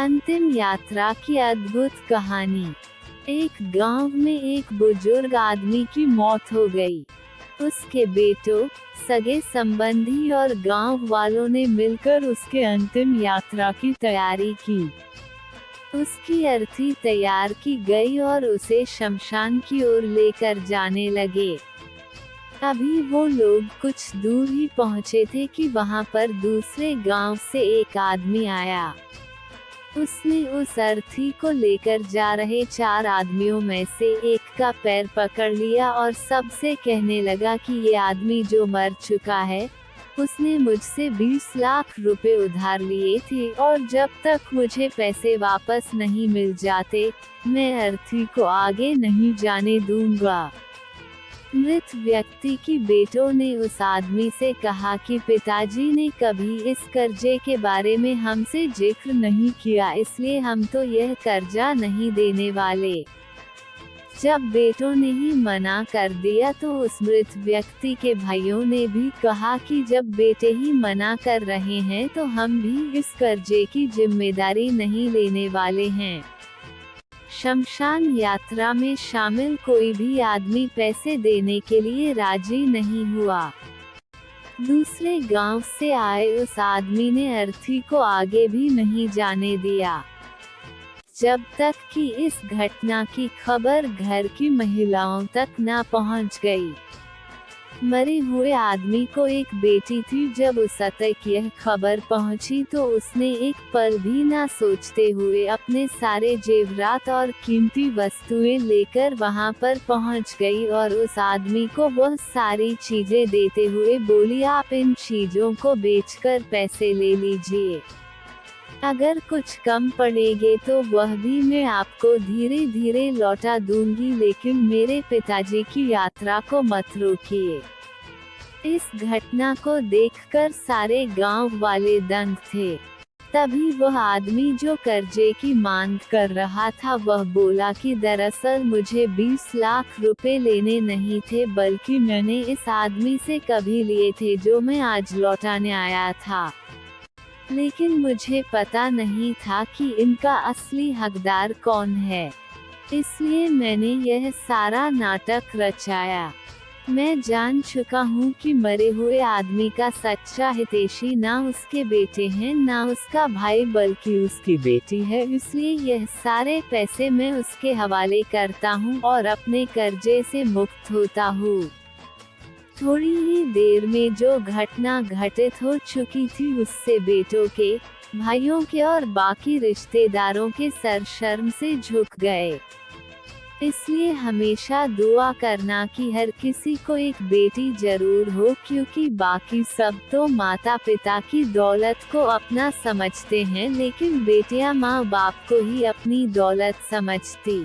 अंतिम यात्रा की अद्भुत कहानी। एक गांव में एक बुजुर्ग आदमी की मौत हो गई। उसके बेटों, सगे संबंधी और गांव वालों ने मिलकर उसके अंतिम यात्रा की तैयारी की। उसकी अर्थी तैयार की गई और उसे शमशान की ओर लेकर जाने लगे। अभी वो लोग कुछ दूर ही पहुंचे थे कि वहां पर दूसरे गांव से एक आदमी आया। उसने उस अर्थी को लेकर जा रहे 4 आदमियों में से एक का पैर पकड़ लिया और सबसे कहने लगा कि ये आदमी जो मर चुका है, उसने मुझसे 20 लाख रुपए उधार लिए थे और जब तक मुझे पैसे वापस नहीं मिल जाते, मैं अर्थी को आगे नहीं जाने दूंगा। मृत व्यक्ति की बेटों ने उस आदमी से कहा कि पिताजी ने कभी इस कर्जे के बारे में हमसे जिक्र नहीं किया, इसलिए हम तो यह कर्जा नहीं देने वाले। जब बेटों ने ही मना कर दिया तो उस मृत व्यक्ति के भाइयों ने भी कहा कि जब बेटे ही मना कर रहे हैं तो हम भी इस कर्जे की जिम्मेदारी नहीं लेने वाले हैं। शमशान यात्रा में शामिल कोई भी आदमी पैसे देने के लिए राजी नहीं हुआ। दूसरे गांव से आए उस आदमी ने अर्थी को आगे भी नहीं जाने दिया, जब तक कि इस घटना की खबर घर की महिलाओं तक न पहुंच गई। मरे हुए आदमी को एक बेटी थी। जब उस तक यह खबर पहुंची तो उसने एक पल भी ना सोचते हुए अपने सारे जेवरात और कीमती वस्तुएं लेकर वहां पर पहुंच गई और उस आदमी को वह सारी चीजें देते हुए बोली, आप इन चीजों को बेचकर पैसे ले लीजिए। अगर कुछ कम पड़ेगे तो वह भी मैं आपको धीरे धीरे लौटा दूंगी, लेकिन मेरे पिताजी की यात्रा को मत रोकिए। इस घटना को देखकर सारे गांव वाले दंग थे। तभी वह आदमी जो कर्जे की मांग कर रहा था वह बोला कि दरअसल मुझे 20 लाख रुपए लेने नहीं थे, बल्कि मैंने इस आदमी से कभी लिए थे जो मैं आज लौटाने आया था। लेकिन मुझे पता नहीं था कि इनका असली हकदार कौन है, इसलिए मैंने यह सारा नाटक रचाया। मैं जान चुका हूँ कि मरे हुए आदमी का सच्चा हितैषी ना उसके बेटे हैं ना उसका भाई बल्कि उसकी बेटी है, इसलिए यह सारे पैसे मैं उसके हवाले करता हूँ और अपने कर्जे से मुक्त होता हूँ। थोड़ी ही देर में जो घटना घटित हो चुकी थी उससे बेटों के, भाइयों के और बाकी रिश्तेदारों के सर शर्म से झुक गए। इसलिए हमेशा दुआ करना कि हर किसी को एक बेटी जरूर हो, क्योंकि बाकी सब तो माता पिता की दौलत को अपना समझते हैं, लेकिन बेटियां माँ बाप को ही अपनी दौलत समझती।